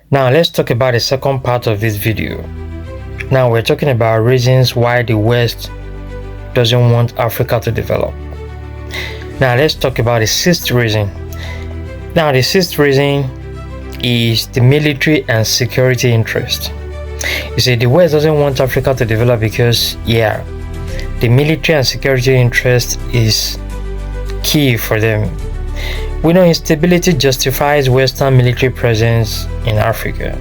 Now let's talk about the second part of this video. Now we're talking about reasons why the West doesn't want Africa to develop. Now let's talk about the sixth reason. Now the sixth reason is the military and security interest. You see, the West doesn't want Africa to develop because, the military and security interest is key for them. We know instability justifies Western military presence in Africa.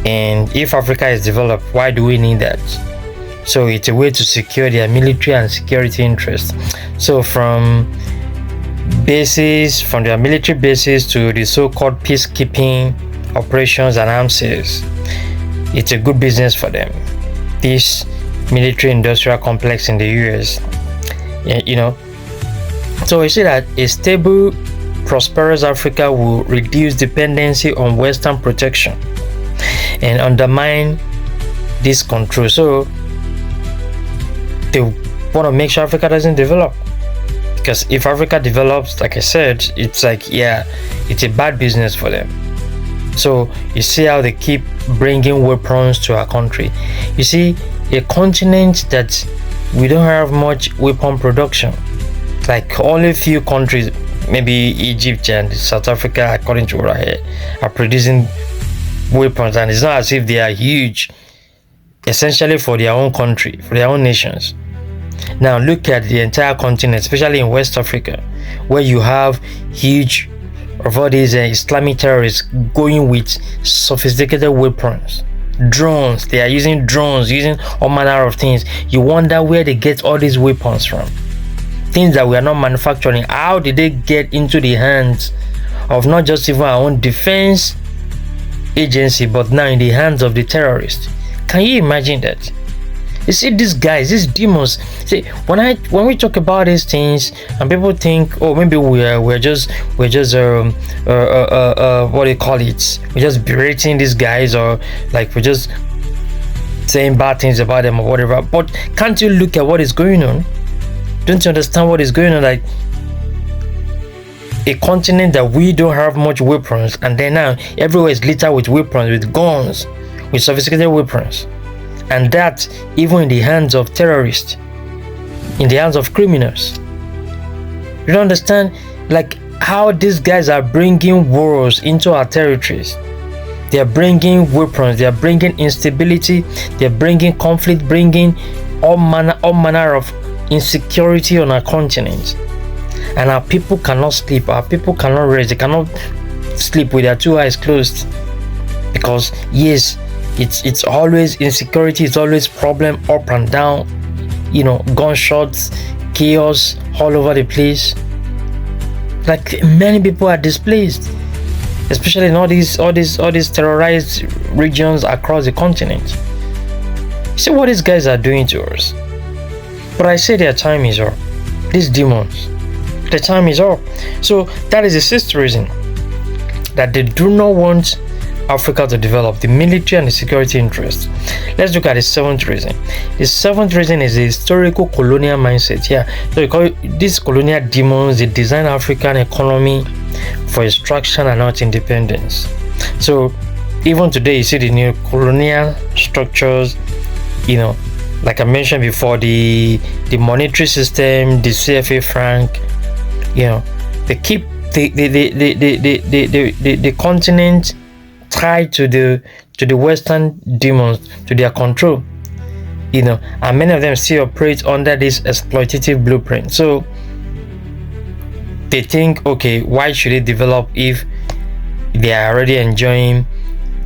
And if Africa is developed, why do we need that? So it's a way to secure their military and security interests. So from their military bases to the so-called peacekeeping operations and arms sales, it's a good business for them. This military industrial complex in the US, so we see that a stable, prosperous Africa will reduce dependency on Western protection and undermine this control. So they want to make sure Africa doesn't develop, because if Africa develops, like I said, it's it's a bad business for them. So you see how they keep bringing weapons to our country. You see, a continent that we don't have much weapon production, like only few countries, maybe Egypt and South Africa, according to what I heard, are producing weapons, and it's not as if they are huge, essentially for their own country, for their own nations. Now look at the entire continent, especially in West Africa, where you have huge of all these Islamic terrorists going with sophisticated weapons, drones. They are using drones, using all manner of things. You wonder where they get all these weapons from, things that we are not manufacturing. How did they get into the hands of not just even our own defense agency, but now in the hands of the terrorists? Can you imagine that? You see, these guys, these demons. See, when we talk about these things, and people think, oh, maybe we're just what do you call it? We're just berating these guys, or like we're just saying bad things about them or whatever. But can't you look at what is going on? Don't you understand what is going on? Like a continent that we don't have much weapons, and then now everywhere is littered with weapons, with guns, with sophisticated weapons. And that even in the hands of terrorists, in the hands of criminals. You don't understand, like, how these guys are bringing wars into our territories. They are bringing weapons, they are bringing instability, they are bringing conflict, bringing all manner of insecurity on our continent. And our people cannot sleep, our people cannot rest, they cannot sleep with their two eyes closed. Because yes, it's always insecurity, it's always problem up and down, gunshots, chaos all over the place. Like, many people are displaced, especially in all these terrorized regions across the continent. See what these guys are doing to us. But I say their time is up. These demons, their time is up. So that is the sixth reason that they do not want Africa to develop, the military and the security interests. Let's look at the seventh reason. The seventh reason is the historical colonial mindset. So we call it, these colonial demons, they design African economy for extraction and not independence. So even today, you see the new colonial structures, like I mentioned before, the monetary system, the CFA franc, they keep the continent tied to the Western demons, to their control, and many of them still operate under this exploitative blueprint. So they think, okay, why should it develop if they are already enjoying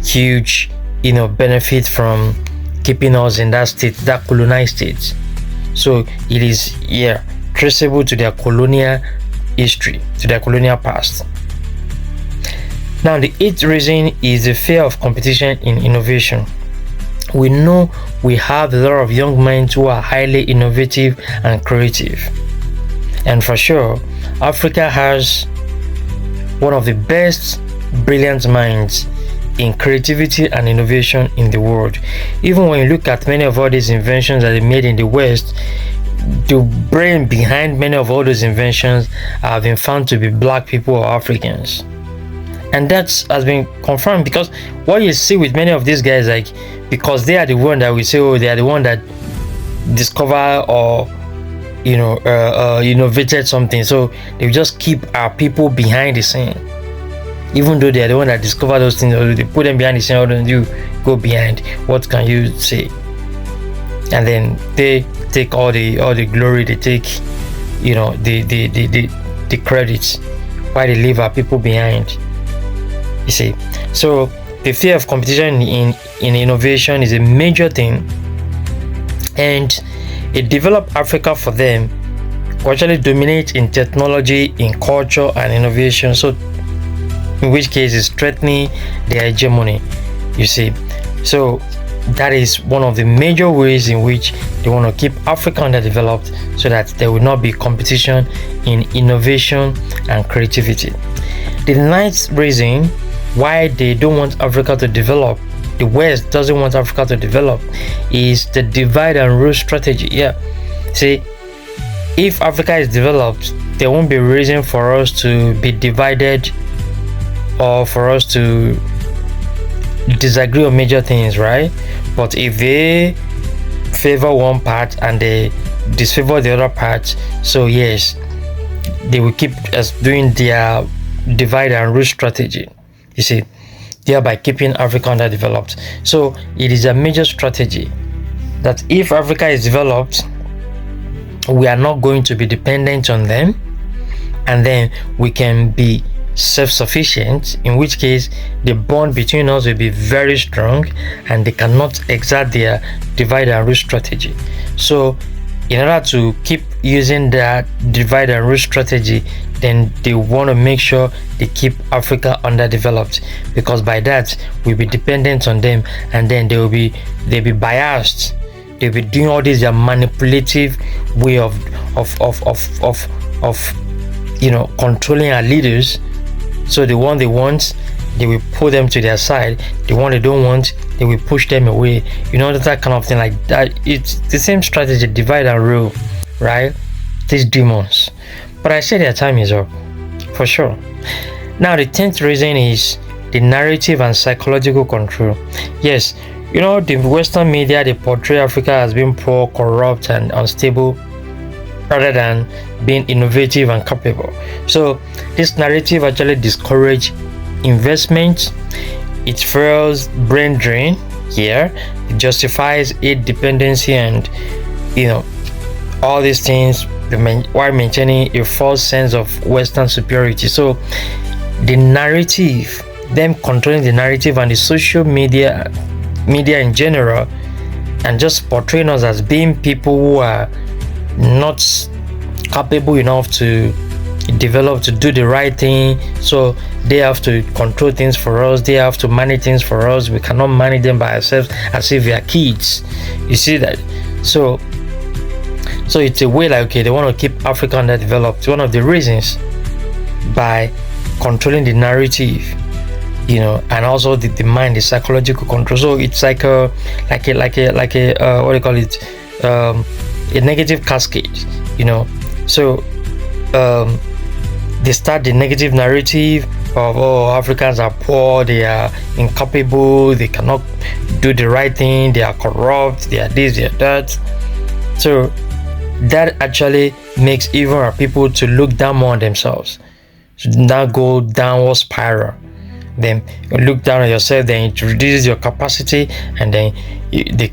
huge benefit from keeping us in that state, that colonized state? So it is traceable to their colonial history, to their colonial past. Now the eighth reason is the fear of competition in innovation. We know we have a lot of young minds who are highly innovative and creative, and for sure Africa has one of the best brilliant minds in creativity and innovation in the world. Even when you look at many of all these inventions that they made in the West, the brain behind many of all those inventions have been found to be black people or Africans. And that has been confirmed, because what you see with many of these guys, like, because they are the one that we say, oh, they are the one that discover or innovated something, so they just keep our people behind the scene, even though they are the one that discover those things, or they put them behind the scene. Or don't you go behind? What can you say? And then they take all the glory, they take the credits, while they leave our people behind. You see, so the fear of competition in innovation is a major thing, and a developed Africa for them will actually dominate in technology, in culture, and innovation. So, in which case, it's threatening their hegemony. You see, so that is one of the major ways in which they want to keep Africa underdeveloped, so that there will not be competition in innovation and creativity. The ninth reason why they don't want Africa to develop, the West doesn't want Africa to develop, is the divide and rule strategy. Yeah, see, if Africa is developed, there won't be a reason for us to be divided or for us to disagree on major things, right? But if they favor one part and they disfavor the other part, so yes, they will keep as doing their divide and rule strategy, you see, thereby keeping Africa underdeveloped. So it is a major strategy that if Africa is developed, we are not going to be dependent on them, and then we can be self-sufficient, in which case the bond between us will be very strong and they cannot exert their divide and rule strategy. So in order to keep using that divide and rule strategy, then they want to make sure they keep Africa underdeveloped, because by that we'll be dependent on them, and then they'll be biased. They'll be doing all this, their manipulative way of controlling our leaders. So the one they want, they will pull them to their side. The one they don't want, they will push them away. That kind of thing, like that. It's the same strategy, divide and rule, right? These demons. But I say their time is up, for sure. Now the 10th reason is the narrative and psychological control. Yes, the Western media, they portray Africa as being poor, corrupt, and unstable, rather than being innovative and capable. So this narrative actually discourages investment. It fuels brain drain here. It justifies aid dependency and all these things while maintaining a false sense of Western superiority. So the narrative, them controlling the narrative, and the social media in general, and just portraying us as being people who are not capable enough to develop, to do the right thing. So they have to control things for us, they have to manage things for us. We cannot manage them by ourselves as if we are kids. You see that? So it's a way, like, okay, they want to keep Africa underdeveloped. One of the reasons, by controlling the narrative, and also the mind, the psychological control. So it's like a what do you call it, a negative cascade. So they start the negative narrative of, oh, Africans are poor, they are incapable, they cannot do the right thing, they are corrupt, they are this, they are that. So that actually makes even our people to look down more on themselves, so now go downward spiral. Then you look down on yourself, then it reduces your capacity, and then they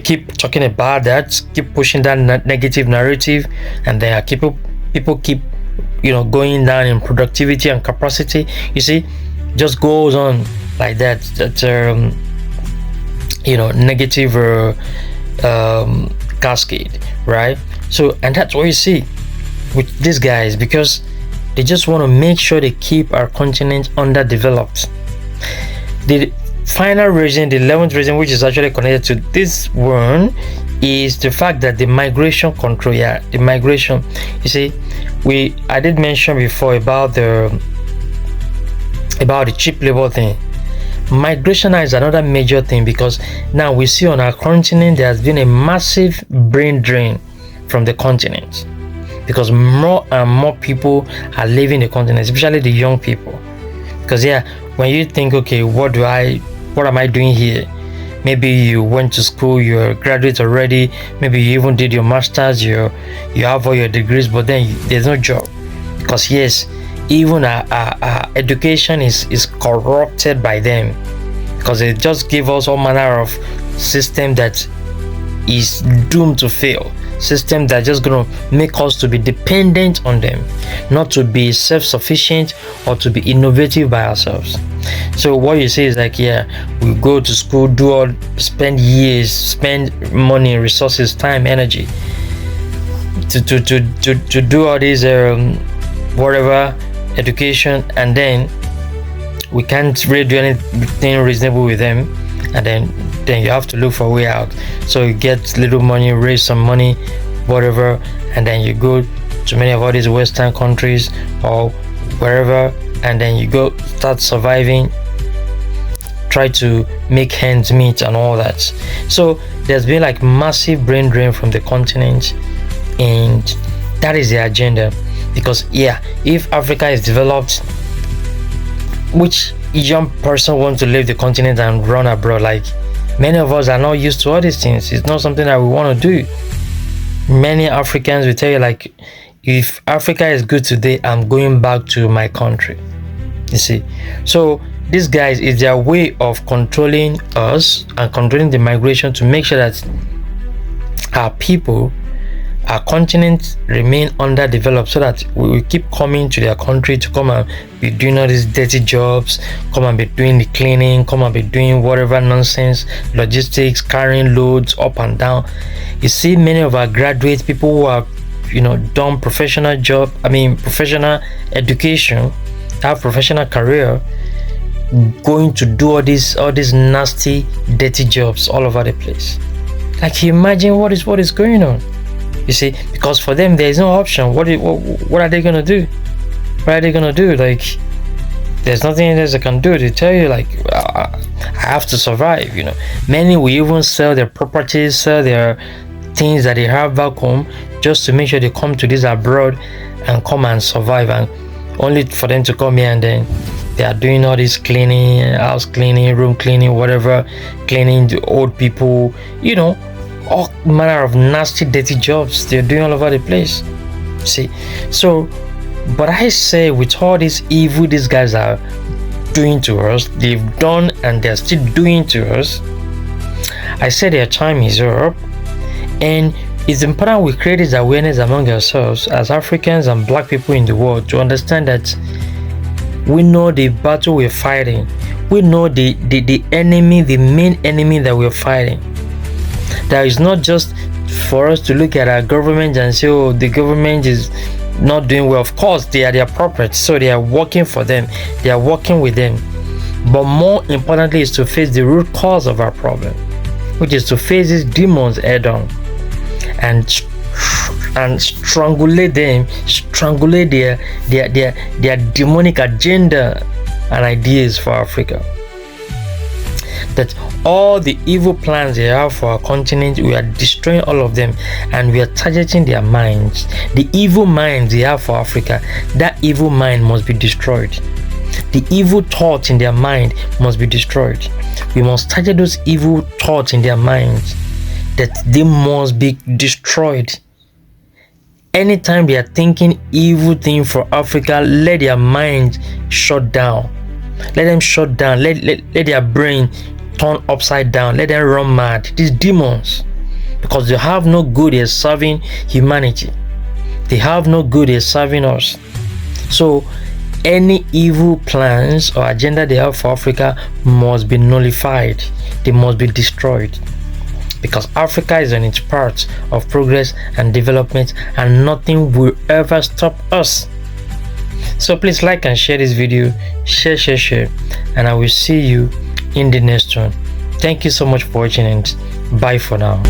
keep talking about that, keep pushing that negative narrative, and then people keep going down in productivity and capacity. You see, just goes on like that. Negative cascade, right? So, and that's what you see with these guys, because they just want to make sure they keep our continent underdeveloped. The final reason, the 11th reason, which is actually connected to this one, is the fact that the migration control. Yeah, the migration. You see, I did mention before about the cheap labor thing. Migration is another major thing, because now we see on our continent there has been a massive brain drain from the continent, because more and more people are leaving the continent, especially the young people. Because yeah, when you think, okay, what am I doing here? Maybe you went to school, you're a graduate already, maybe you even did your masters, you have all your degrees, but then there's no job. Because yes, even our education is corrupted by them, because they just give us all manner of system that is doomed to fail, system that just gonna make us to be dependent on them, not to be self-sufficient or to be innovative by ourselves. So what you say is like, yeah, we go to school, spend years, spend money, resources, time, energy to do all these whatever education, and then we can't really do anything reasonable with them, and then you have to look for a way out. So you get little money, raise some money, whatever, and then you go to many of all these Western countries or wherever, and then you go start surviving, try to make ends meet and all that. So there's been like massive brain drain from the continent, and that is the agenda. Because yeah, if Africa is developed, which young person wants to leave the continent and run abroad? Like, many of us are not used to all these things. It's not something that we want to do. Many Africans will tell you, like, if Africa is good today, I'm going back to my country. You see, so these guys, is their way of controlling us and controlling the migration to make sure that our people, our continent, remain underdeveloped, so that we will keep coming to their country to come and be doing all these dirty jobs, come and be doing the cleaning, come and be doing whatever nonsense, logistics, carrying loads up and down. You see, many of our graduate people who have, done professional education, have professional career, going to do all these nasty, dirty jobs all over the place. Like, imagine what is going on. You see, because for them there is no option. What are they gonna do? What are they gonna do? Like, there's nothing else they can do. They tell you, like, I have to survive. Many will even sell their properties, sell their things that they have back home, just to make sure they come to this abroad and come and survive, and only for them to come here and then they are doing all this cleaning, house cleaning, room cleaning, whatever, cleaning the old people, all manner of nasty, dirty jobs they're doing all over the place. See, so, but I say, with all this evil these guys are doing to us, they've done and they're still doing to us, I say their time is up, and it's important we create this awareness among ourselves as Africans and black people in the world, to understand that we know the battle we're fighting. We know the enemy, the main enemy that we're fighting. That is not just for us to look at our government and say, oh, the government is not doing well. Of course, they are their property, so they are working for them, they are working with them. But more importantly is to face the root cause of our problem, which is to face these demons head on and strangulate them, strangulate their demonic agenda and ideas for Africa. That all the evil plans they have for our continent, we are destroying all of them, and we are targeting their minds. The evil minds they have for Africa, that evil mind must be destroyed. The evil thoughts in their mind must be destroyed. We must target those evil thoughts in their minds, that they must be destroyed. Anytime they are thinking evil thing for Africa, let their mind shut down. Let them shut down. Let their brain turn upside down. Let them run mad. These demons, because they have no good in serving humanity. They have no good in serving us. So any evil plans or agenda they have for Africa must be nullified. They must be destroyed, because Africa is on its path of progress and development, and nothing will ever stop us. So please like and share this video. Share, and I will see you in the next one. Thank you so much for watching, and bye for now.